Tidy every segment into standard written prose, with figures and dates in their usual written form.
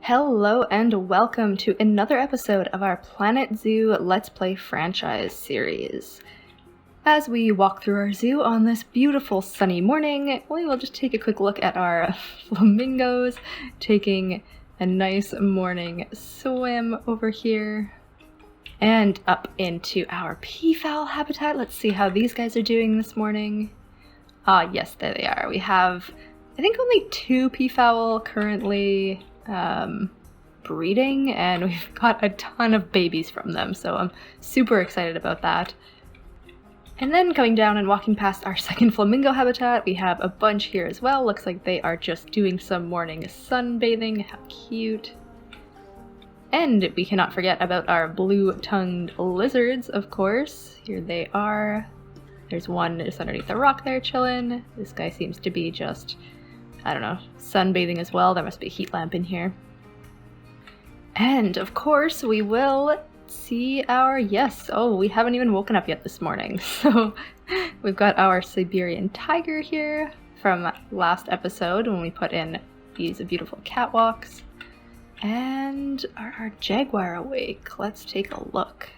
Hello and welcome to another episode of our Planet Zoo Let's Play franchise series. As we walk through our zoo on this beautiful sunny morning, we will just take a quick look at our flamingos taking a nice morning swim over here. And up into our peafowl habitat. Let's see how these guys are doing this morning. Yes, there they are. We have, I think, only 2 peafowl currently breeding, and we've got a ton of babies from them, so I'm super excited about that. And then coming down and walking past our second flamingo habitat, we have a bunch here as well. Looks like they are just doing some morning sunbathing. How cute. And we cannot forget about our blue-tongued lizards, of course. Here they are. There's one just underneath the rock there chilling. This guy seems to be just, I don't know, sunbathing as well. There must be a heat lamp in here. And of course we will see our, we haven't even woken up yet this morning. So we've got our Siberian tiger here from last episode when we put in these beautiful catwalks. And are our jaguar awake? Let's take a look.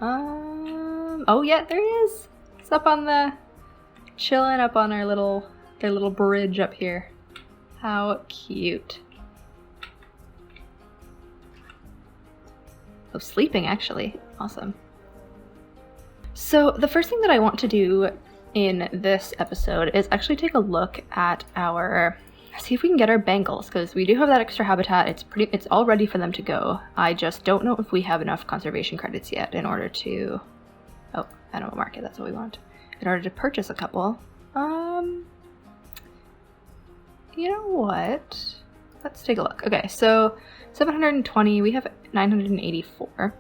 Oh yeah, there he is. It's up on the, chilling up on their little bridge up here. How cute. Oh, sleeping actually. Awesome. So the first thing that I want to do in this episode is actually take a look at see if we can get our Bengals, because we do have that extra habitat. It's all ready for them to go. I just don't know if we have enough conservation credits yet in order to, animal market, that's what we want. In order to purchase a couple. You know what? Let's take a look. Okay, so 720, we have 984.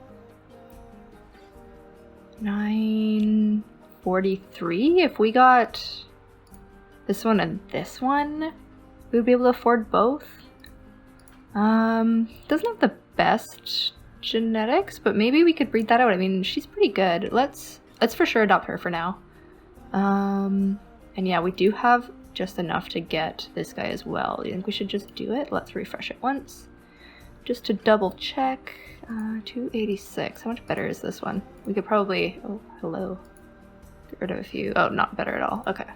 943, if we got this one and this one, we would be able to afford both. Doesn't have the best genetics, but maybe we could breed that out. I mean, she's pretty good. Let's for sure adopt her for now. And yeah, we do have just enough to get this guy as well. Do you think we should just do it? Let's refresh it once. Just to double check. 286. How much better is this one? We could probably, oh, hello. Get rid of a few. Oh, not better at all. Okay.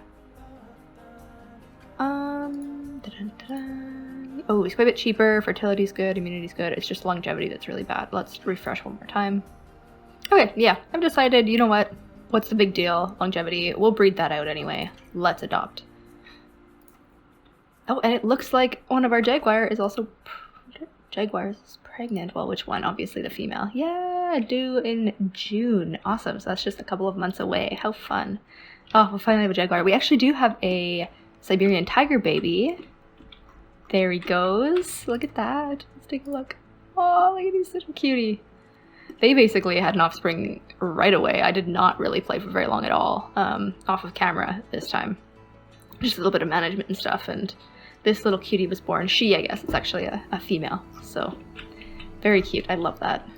Oh, it's quite a bit cheaper. Fertility's good, immunity's good. It's just longevity that's really bad. Let's refresh one more time. Okay, yeah, I've decided, you know what? What's the big deal? Longevity. We'll breed that out anyway. Let's adopt. Oh, and it looks like one of our jaguars is pregnant. Well, which one? Obviously the female. Yeah, due in June. Awesome. So that's just a couple of months away. How fun. Oh, we'll finally have a jaguar. We actually do have a Siberian tiger baby. There he goes. Look at that. Let's take a look. Oh, look at he's such a cutie. They basically had an offspring right away. I did not really play for very long at all, off of camera this time. Just a little bit of management and stuff, and this little cutie was born. She, I guess, it's actually a female, so very cute. I love that.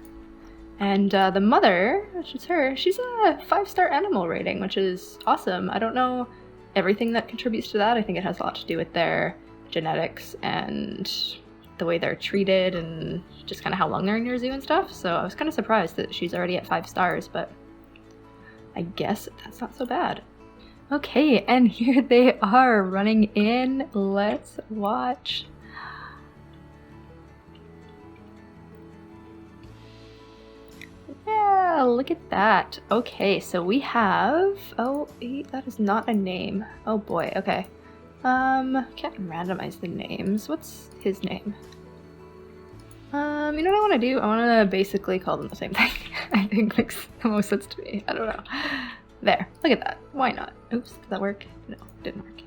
And the mother, which is her, she's a 5-star animal rating, which is awesome. I don't know everything that contributes to that. I think it has a lot to do with their genetics and the way they're treated and just kind of how long they're in your zoo and stuff. So I was kind of surprised that she's already at 5 stars, but I guess that's not so bad. Okay, and here they are running in. Let's watch. Yeah, look at that. Okay, so we have, that is not a name. Oh boy, okay. Can't randomize the names. What's his name? You know what I want to do? I want to basically call them the same thing. I think makes the most sense to me. I don't know. There, look at that. Why not? Oops, did that work? No, didn't work.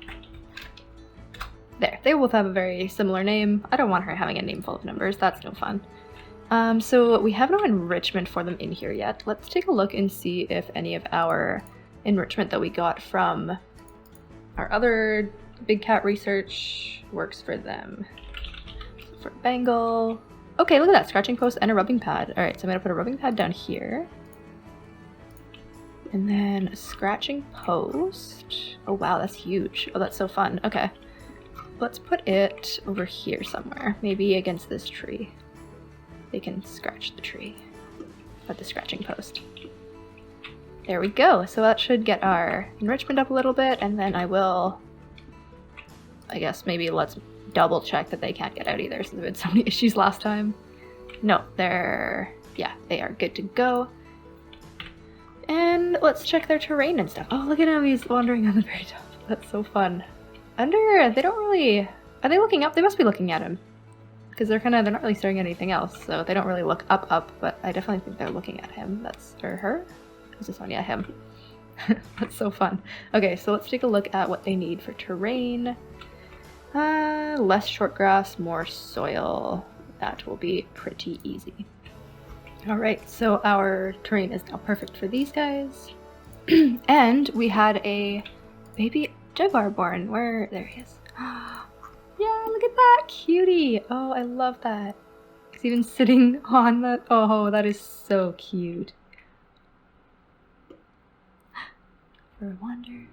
There, they both have a very similar name. I don't want her having a name full of numbers. That's no fun. So we have no enrichment for them in here yet. Let's take a look and see if any of our enrichment that we got from our other big cat research works for them. For Bengal. Okay, look at that. Scratching post and a rubbing pad. Alright, so I'm going to put a rubbing pad down here. And then a scratching post. Oh wow, that's huge. Oh, that's so fun. Okay. let's put it over here somewhere, maybe against this tree. They can scratch the tree at the scratching post. There we go. So that should get our enrichment up a little bit, and then I guess maybe let's double check that they can't get out either, since we had so many issues last time. No, they are good to go. And let's check their terrain and stuff. Oh, look at him, he's wandering on the very top. That's so fun. They don't really, are they looking up? They must be looking at him. Because they're not really staring at anything else, so they don't really look up, but I definitely think they're looking at him. Or her? Who's this one? Yeah, him. That's so fun. Okay, so let's take a look at what they need for terrain. Less short grass, more soil. That will be pretty easy. Alright, so our terrain is now perfect for these guys. And we had a baby jaguar born. There he is. Yeah, look at that cutie. Oh, I love that. He's even sitting on that. Oh, that is so cute. For a wander.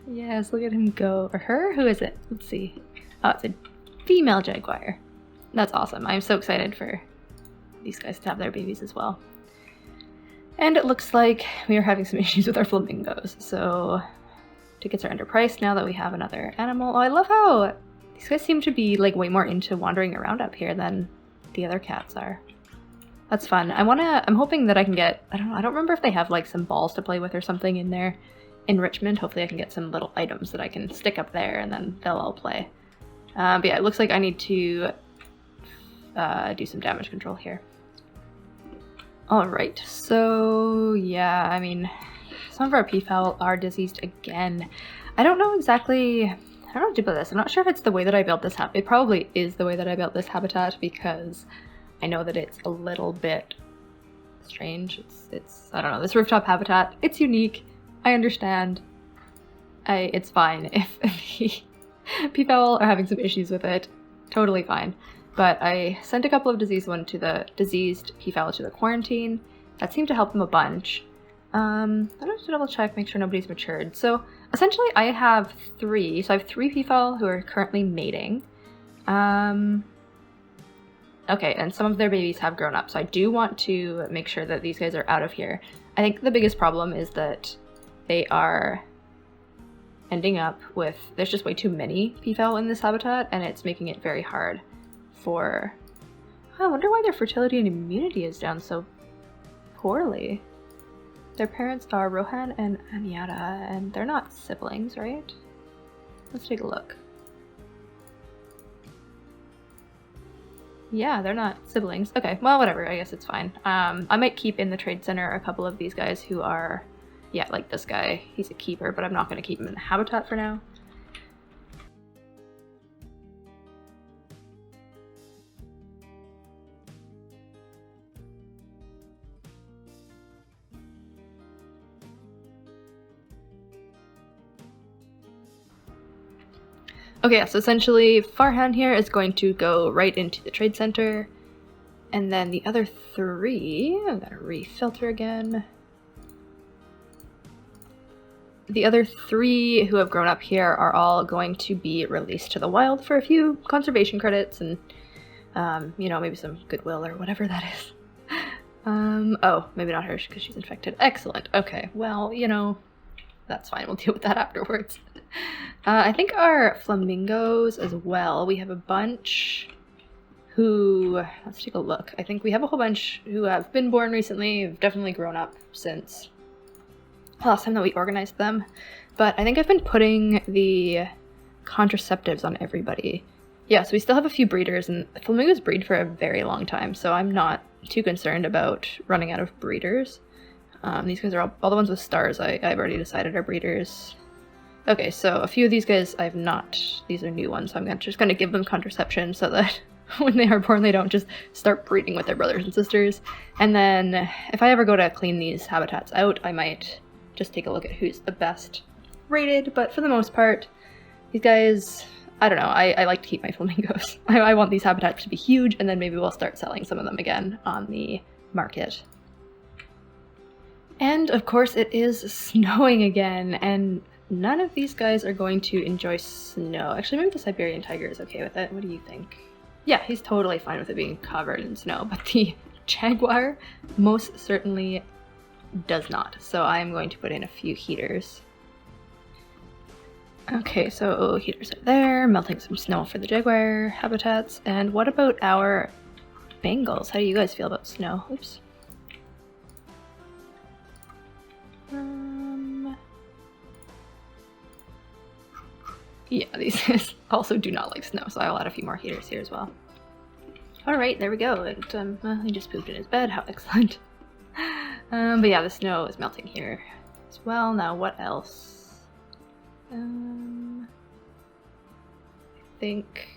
Yes, look at him go. Or her? Who is it? Let's see. Oh, it's a female jaguar. That's awesome. I'm so excited for these guys to have their babies as well. And it looks like we are having some issues with our flamingos, so tickets are underpriced now that we have another animal. Oh, I love how these guys seem to be like way more into wandering around up here than the other cats are. That's fun. I'm hoping that I can get, I don't remember if they have like some balls to play with or something in their enrichment. Hopefully I can get some little items that I can stick up there and then they'll all play. But yeah, it looks like I need to do some damage control here. Alright, so yeah, I mean, some of our peafowl are diseased again. I don't know what to do about this. I'm not sure if it's the way that I built this habitat. It probably is the way that I built this habitat, because I know that it's a little bit strange. It's I don't know, this rooftop habitat, it's unique. I understand. It's fine if the peafowl are having some issues with it. Totally fine. But I sent a couple of diseased peafowl to the quarantine. That seemed to help them a bunch. I have to double check, make sure nobody's matured. So essentially I have 3. So I have 3 peafowl who are currently mating. Okay, and some of their babies have grown up. So I do want to make sure that these guys are out of here. I think the biggest problem is that they are ending up with, there's just way too many peafowl in this habitat, and it's making it very hard for, I wonder why their fertility and immunity is down so poorly. Their parents are Rohan and Anyata, and they're not siblings, right? Let's take a look. Yeah, they're not siblings. Okay, well, whatever, I guess it's fine. I might keep in the trade center a couple of these guys who are, yeah, like this guy. He's a keeper, but I'm not going to keep him in the habitat for now. Okay, yeah, so essentially Farhan here is going to go right into the trade center, and then the other 3, I'm gonna refilter again. The other 3 who have grown up here are all going to be released to the wild for a few conservation credits and, you know, maybe some goodwill or whatever that is. Oh, maybe not her because she's infected. Excellent. Okay, well, you know, that's fine. We'll deal with that afterwards. I think our flamingos as well. We have a bunch who, let's take a look. I think we have a whole bunch who have been born recently, have definitely grown up since last time that we organized them. But I think I've been putting the contraceptives on everybody. Yeah, so we still have a few breeders, and flamingos breed for a very long time, so I'm not too concerned about running out of breeders. These guys are all the ones with stars I've already decided are breeders. Okay, so a few of these guys I've not. These are new ones, so I'm just going to give them contraception so that when they are born they don't just start breeding with their brothers and sisters. And then if I ever go to clean these habitats out, I might just take a look at who's the best rated. But for the most part, these guys, I don't know, I like to keep my flamingos. I want these habitats to be huge, and then maybe we'll start selling some of them again on the market. And of course it is snowing again, and none of these guys are going to enjoy snow. Actually, maybe the Siberian tiger is okay with it. What do you think? Yeah, he's totally fine with it being covered in snow, but the jaguar most certainly does not. So I'm going to put in a few heaters. Okay, so heaters are there, melting some snow for the jaguar habitats. And what about our Bengals? How do you guys feel about snow? Oops. Yeah, these also do not like snow, so I'll add a few more heaters here as well. Alright, there we go. And, he just pooped in his bed. How excellent. But yeah, the snow is melting here as well. Now, what else? I think...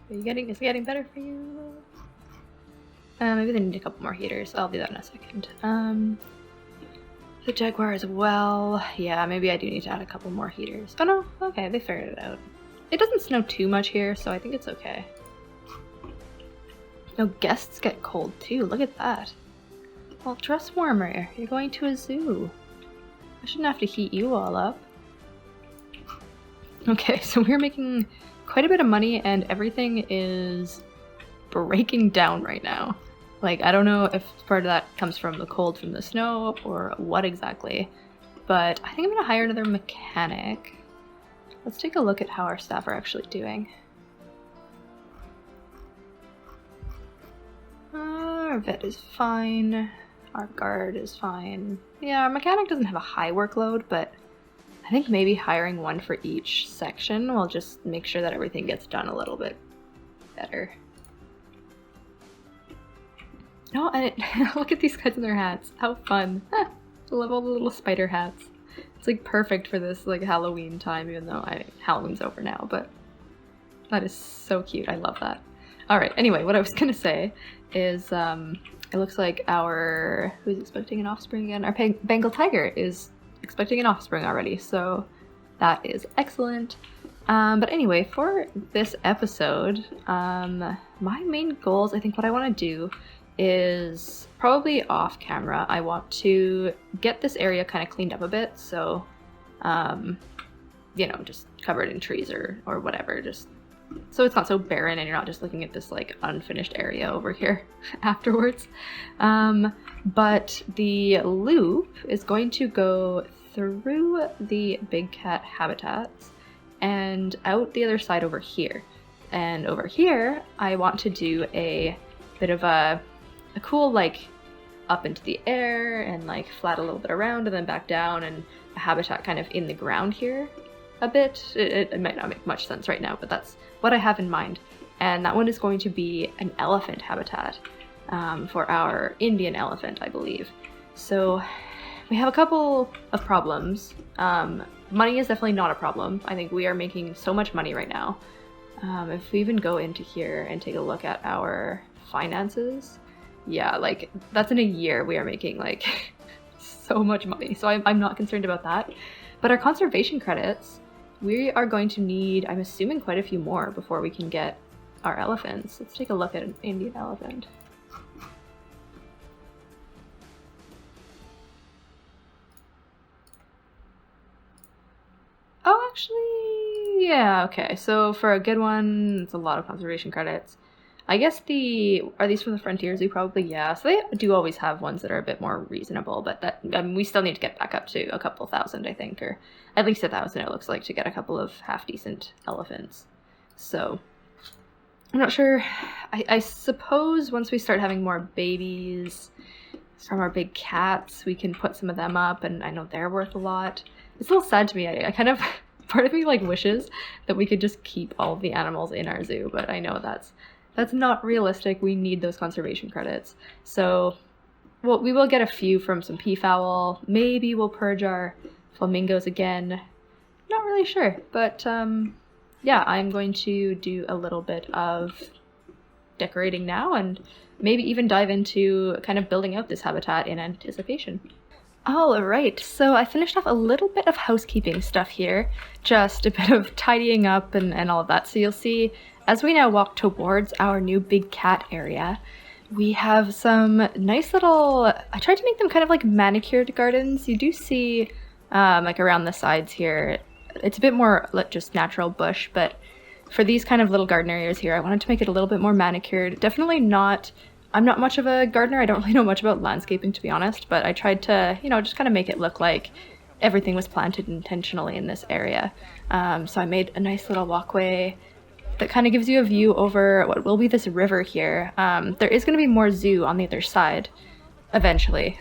is it getting better for you? Maybe they need a couple more heaters. I'll do that in a second. The jaguar as well. Yeah, maybe I do need to add a couple more heaters. Oh no, okay, they figured it out. It doesn't snow too much here, so I think it's okay. No, guests get cold too, look at that. Well, dress warmer, you're going to a zoo. I shouldn't have to heat you all up. Okay, so we're making quite a bit of money and everything is breaking down right now. Like, I don't know if part of that comes from the cold from the snow or what exactly, but I think I'm gonna hire another mechanic. Let's take a look at how our staff are actually doing. Our vet is fine. Our guard is fine. Yeah, our mechanic doesn't have a high workload, but I think maybe hiring one for each section will just make sure that everything gets done a little bit better. Oh, and look at these guys in their hats. How fun. I love all the little spider hats. It's like perfect for this like Halloween time, even though Halloween's over now, but that is so cute. I love that. All right, anyway, what I was gonna say is it looks like who's expecting an offspring again? Our Bengal tiger is expecting an offspring already, so that is excellent. But anyway, for this episode, my main goals, I think what I want to do is probably off camera. I want to get this area kind of cleaned up a bit, so you know, just covered in trees or whatever, just so it's not so barren and you're not just looking at this like unfinished area over here afterwards. But the loop is going to go through the big cat habitats and out the other side over here. And over here, I want to do a bit of a cool like up into the air and like flat a little bit around and then back down, and a habitat kind of in the ground here a bit. It might not make much sense right now, but that's what I have in mind. And that one is going to be an elephant habitat for our Indian elephant, I believe. So we have a couple of problems. Money is definitely not a problem. I think we are making so much money right now. If we even go into here and take a look at our finances, yeah, like that's in a year we are making like so much money. So I'm not concerned about that. But our conservation credits, we are going to need, I'm assuming, quite a few more before we can get our elephants. Let's take a look at an Indian elephant. Oh, actually, yeah, okay. So for a good one, it's a lot of conservation credits. I guess are these from the Frontier Zoo? Probably, yeah. So they do always have ones that are a bit more reasonable, but that, I mean, we still need to get back up to a couple thousand, I think, or at least 1,000 it looks like, to get a couple of half-decent elephants. So I'm not sure. I suppose once we start having more babies from our big cats, we can put some of them up, and I know they're worth a lot. It's a little sad to me. I kind of, part of me like wishes that we could just keep all of the animals in our zoo, but I know that's not realistic. We need those conservation credits. So we will get a few from some peafowl. Maybe we'll purge our flamingos again. Not really sure, but yeah, I'm going to do a little bit of decorating now and maybe even dive into kind of building out this habitat in anticipation. All right, so I finished off a little bit of housekeeping stuff here, just a bit of tidying up and all of that. So you'll see, as we now walk towards our new big cat area, we have some nice little, I tried to make them kind of like manicured gardens. You do see like around the sides here, it's a bit more like just natural bush, but for these kind of little garden areas here, I wanted to make it a little bit more manicured. Definitely not, I'm not much of a gardener. I don't really know much about landscaping, to be honest, but I tried to, just kind of make it look like everything was planted intentionally in this area. So I made a nice little walkway that kind of gives you a view over what will be this river here. There is going to be more zoo on the other side eventually.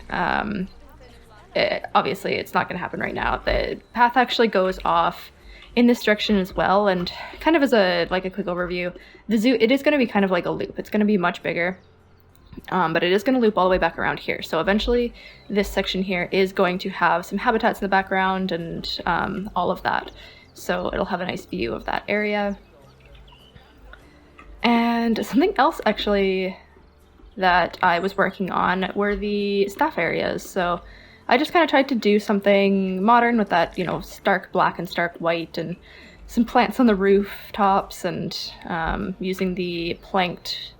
Obviously, it's not going to happen right now. The path actually goes off in this direction as well, and kind of as a quick overview, the zoo, it is going to be kind of like a loop. It's going to be much bigger, but it is going to loop all the way back around here. So eventually, this section here is going to have some habitats in the background and all of that. So it'll have a nice view of that area. And something else actually that I was working on were the staff areas. So I just kind of tried to do something modern with that, stark black and stark white, and some plants on the rooftops, and using the planked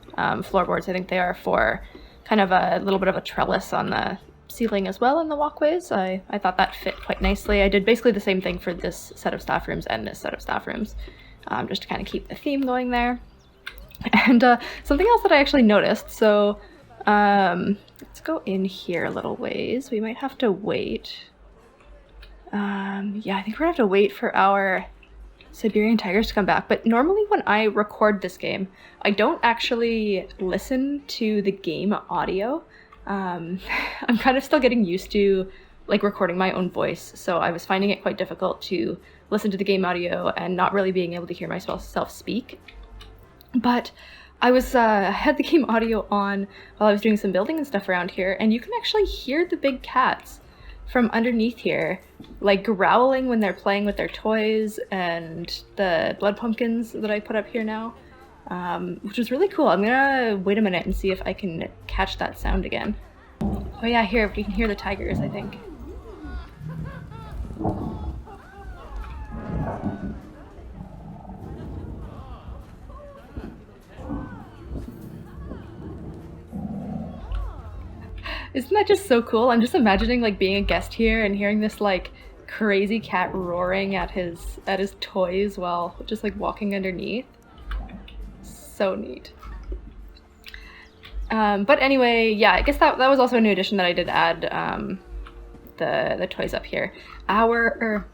floorboards. I think they are for kind of a little bit of a trellis on the ceiling as well in the walkways. I thought that fit quite nicely. I did basically the same thing for this set of staff rooms and this set of staff rooms, just to kind of keep the theme going there. And something else that I actually noticed, so let's go in here a little ways. We might have to wait. Yeah, I think we're gonna have to wait for our Siberian tigers to come back. But normally when I record this game, I don't actually listen to the game audio. I'm kind of still getting used to recording my own voice, so I was finding it quite difficult to listen to the game audio and not really being able to hear myself speak. But I had the game audio on while I was doing some building and stuff around here, and you can actually hear the big cats from underneath here, growling when they're playing with their toys, and the blood pumpkins that I put up here now, which was really cool. I'm gonna wait a minute and see if I can catch that sound again. Oh yeah, here, we can hear the tigers, I think. Isn't that just so cool? I'm just imagining being a guest here and hearing this crazy cat roaring at his toys while just walking underneath. So neat. But anyway, yeah, I guess that was also a new addition that I did add, the toys up here. Our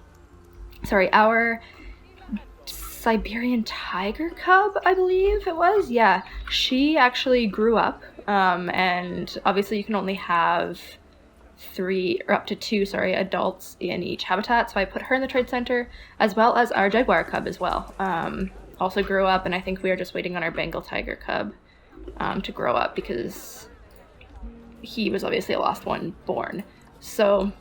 Siberian tiger cub, I believe it was. Yeah, she actually grew up, and obviously you can only have 3 or up to 2 adults in each habitat, so I put her in the trade center, as well as our jaguar cub as well. Also grew up, and I think we are just waiting on our Bengal tiger cub to grow up, because he was obviously a last one born. So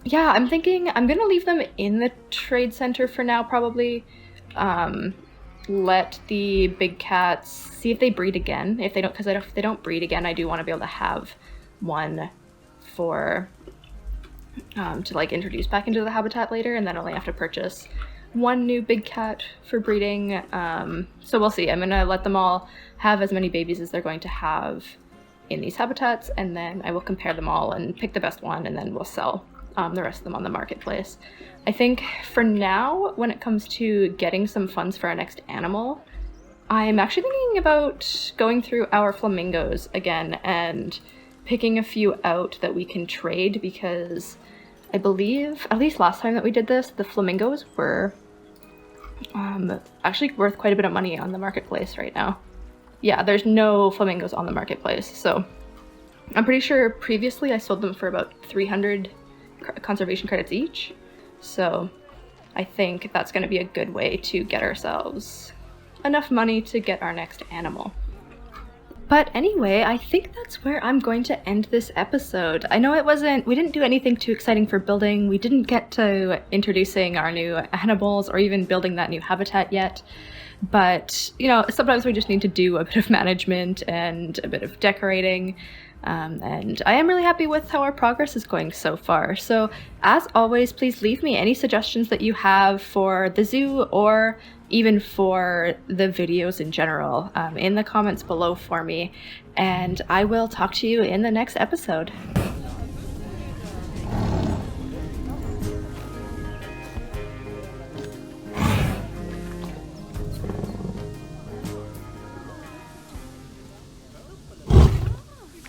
yeah, I'm thinking I'm gonna leave them in the trade center for now, probably. Let the big cats see if they breed again. If they don't breed again, I do want to be able to have one for to introduce back into the habitat later, and then only have to purchase one new big cat for breeding. So we'll see. I'm gonna let them all have as many babies as they're going to have in these habitats, and then I will compare them all and pick the best one, and then we'll sell the rest of them on the marketplace. I think for now, when it comes to getting some funds for our next animal, I'm actually thinking about going through our flamingos again and picking a few out that we can trade, because I believe, at least last time that we did this, the flamingos were actually worth quite a bit of money on the marketplace right now. Yeah, there's no flamingos on the marketplace, so I'm pretty sure previously I sold them for about 300 conservation credits each. So I think that's going to be a good way to get ourselves enough money to get our next animal. But anyway, I think that's where I'm going to end this episode. I know we didn't do anything too exciting for building. We didn't get to introducing our new animals or even building that new habitat yet. But, sometimes we just need to do a bit of management and a bit of decorating. And I am really happy with how our progress is going so far. So as always, please leave me any suggestions that you have for the zoo or even for the videos in general, in the comments below for me. And I will talk to you in the next episode.